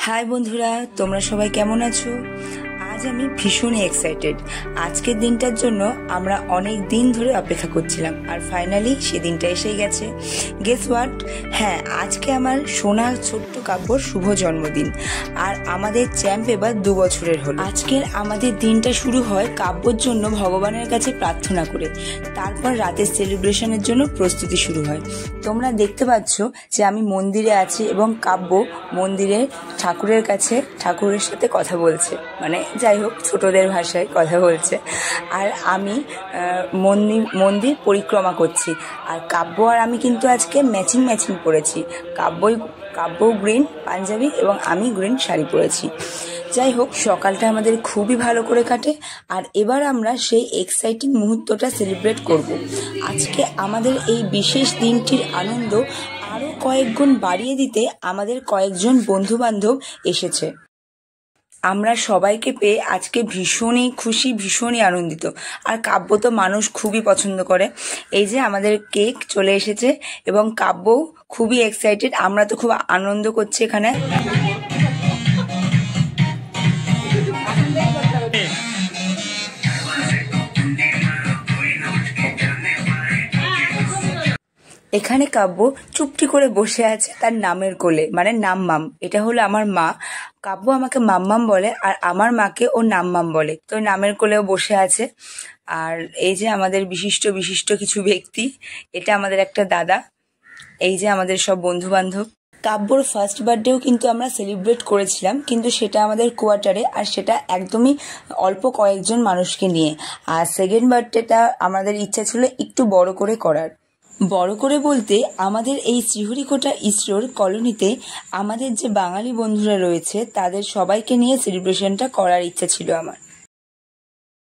High বন্ধুরা, তোমরা সবাই কেমন আছো? আজ আমি ভীষণই এক্সাইটেড। আজকের দিনটার জন্য আমরা অনেক দিন ধরে অপেক্ষা করছিলাম, আর ফাইনালি সে দিনটা এসেই গেছে। Guess what? হ্যাঁ, আজকে আমার সোনা ছোট্ট কাব্যর শুভ জন্মদিন, আর আমাদের চ্যাম্প এবার 2 বছরের হলো। আজকের আমাদের দিনটা শুরু হয় কাব্যর জন্য ভগবানের কাছে প্রার্থনা করে, তারপর রাতের সেলিব্রেশনের জন্য প্রস্তুতি শুরু হয়। তোমরা দেখতে পাচ্ছ যে আমি মন্দিরে আছি এবং কাব্য মন্দিরের ঠাকুরের কাছে ঠাকুরের সাথে কথা বলছে, মানে যাই হোক ছোটদের ভাষায় কথা বলছে, আর আমি মন্দির পরিক্রমা করছি। আর কাব্য আর আমি কিন্তু আজকে ম্যাচিং পরেছি। কাব্য গ্রিন পাঞ্জাবি এবং আমি গ্রিন শাড়ি পরেছি। যাই হোক, সকালটা আমাদের খুবই ভালো করে কাটে, আর এবার আমরা সেই এক্সাইটিং মুহূর্তটা সেলিব্রেট করব। আজকে আমাদের এই বিশেষ দিনটির আনন্দ আরও কয়েক গুণ বাড়িয়ে দিতে আমাদের কয়েকজন বন্ধু বান্ধব এসেছে। আমরা সবাইকে পেয়ে আজকে ভীষণই খুশি, ভীষণই আনন্দিত। আর কাব্য তো মানুষ খুবই পছন্দ করে। এই যে আমাদের কেক চলে এসেছে এবং কাব্য খুবই এক্সাইটেড। আমরা তো খুব আনন্দ করছি এখানে। এখানে কাব্য চুপটি করে বসে আছে তার নামের কোলে, মানে নাম্মাম। এটা হলো আমার মা। কাব্য আমাকে মাম্মাম বলে, আর আমার মাকে ও নাম্মাম বলে। তো নামের কোলেও বসে আছে। আর এই যে আমাদের বিশিষ্ট কিছু ব্যক্তি, এটা আমাদের একটা দাদা, এই যে আমাদের সব বন্ধু বান্ধব। কাব্যর ফার্স্ট বার্থডেও কিন্তু আমরা সেলিব্রেট করেছিলাম, কিন্তু সেটা আমাদের কোয়ার্টারে, আর সেটা একদমই অল্প কয়েকজন মানুষকে নিয়ে। আর সেকেন্ড বার্থডেটা আমাদের ইচ্ছা ছিল একটু বড় করে করার। বড় করে বলতে আমাদের এই শ্রীহরিকোটা ইসরোর কলোনিতে আমাদের যে বাঙালি বন্ধুরা রয়েছে তাদের সবাইকে নিয়ে সেলিব্রেশনটা করার ইচ্ছা ছিল আমার।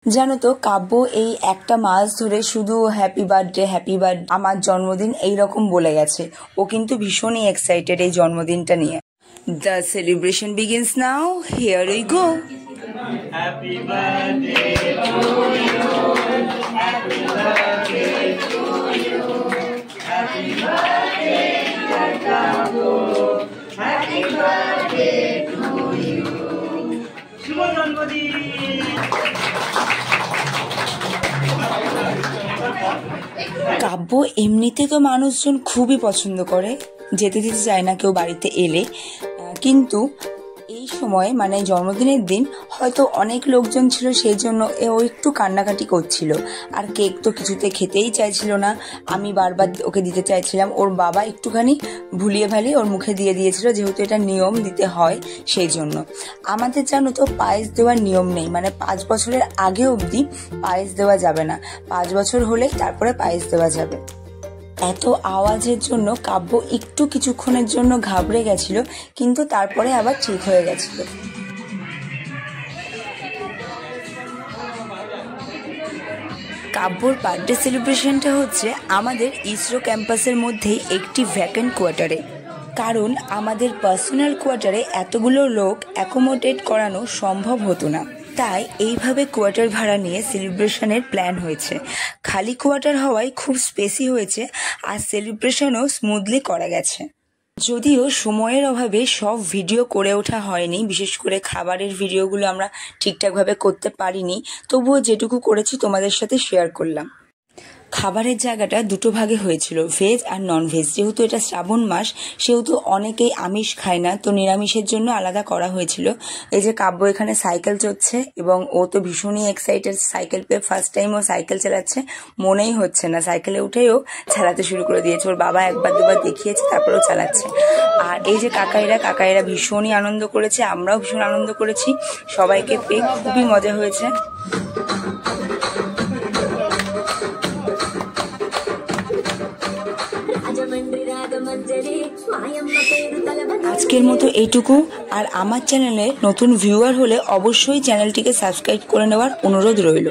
জানো তো, কাব্য এই একটা মাস ধরে শুধু হ্যাপি বার্থডে আমার জন্মদিন এইরকম বলে গেছে। ও কিন্তু ভীষণই এক্সাইটেড এই জন্মদিনটা নিয়ে। The celebration begins now, here we go. Happy birthday to you. Happy birthday to you. Happy birthday, dear Kabu. Happy birthday to you. শুভ জন্মদিন। কাব্য এমনিতে তো মানুষজন খুবই পছন্দ করে, যেতে দিতে চায় না কেউ বাড়িতে এলে, কিন্তু এই সময় মানে জন্মদিনের দিন হয়তো অনেক লোকজন ছিল, সেই জন্য ও একটু কান্নাকাটি করছিল। আর কেক তো কিছুতে খেতেই চাইছিল না। আমি বারবার ওকে দিতে চাইছিলাম। ওর বাবা একটুখানি ভুলিয়ে ভালিয়ে ওর মুখে দিয়ে দিয়েছিল, যেহেতু এটা নিয়ম দিতে হয় সেই জন্য। আমাদের জানো তো পায়েস দেওয়ার নিয়ম নেই, মানে 5 বছরের আগে অবধি পায়েস দেওয়া যাবে না। 5 বছর হলেই তারপরে পায়েস দেওয়া যাবে। এত আওয়াজের জন্য কাব্য একটু কিছুক্ষণের জন্য ঘাবড়ে গেছিল, কিন্তু তারপরে আবার ঠিক হয়ে গেছিল। কাব্যর বার্থডে সেলিব্রেশনটা হচ্ছে আমাদের ইসরো ক্যাম্পাসের মধ্যেই একটি ভ্যাকেন্ট কোয়ার্টারে, কারণ আমাদের পার্সোনাল কোয়ার্টারে এতগুলো লোক অ্যাকোমোডেট করানো সম্ভব হতো না। তাই এইভাবে কোয়ার্টার ভাড়া নিয়ে সেলিব্রেশনের প্ল্যান হয়েছে। খালি কোয়ার্টার হওয়ায় খুব স্পেসি হয়েছে, আর সেলিব্রেশনও স্মুথলি করা গেছে। যদিও সময়ের অভাবে সব ভিডিও করে ওঠা হয়নি, বিশেষ করে খাবারের ভিডিওগুলো আমরা ঠিকঠাকভাবে করতে পারিনি, তবুও যেটুকু করেছি তোমাদের সাথে শেয়ার করলাম। খাবারের জায়গাটা 2 ভাগে হয়েছিল, ভেজ আর নন ভেজ। যেহেতু এটা শ্রাবণ মাস, সেহেতু অনেকেই আমিষ খায় না, তো নিরামিষের জন্য আলাদা করা হয়েছিল। এই যে কাব্য এখানে সাইকেল চড়ছে এবং ও তো ভীষণই এক্সাইটেড সাইকেল পেয়ে। ফার্স্ট টাইম ও সাইকেল চালাচ্ছে, মনেই হচ্ছে না। সাইকেলে উঠেই ও চালাতে শুরু করে দিয়েছে। ওর বাবা 1-2বার দেখিয়েছে, তারপরেও চালাচ্ছে। আর এই যে কাকাইরা ভীষণই আনন্দ করেছে, আমরাও ভীষণ আনন্দ করেছি। সবাইকে পেয়ে খুবই মজা হয়েছে। আজকের মতো এইটুকু। আর আমার চ্যানেলে নতুন ভিউয়ার হলে অবশ্যই চ্যানেলটিকে সাবস্ক্রাইব করে নেওয়ার অনুরোধ রইল।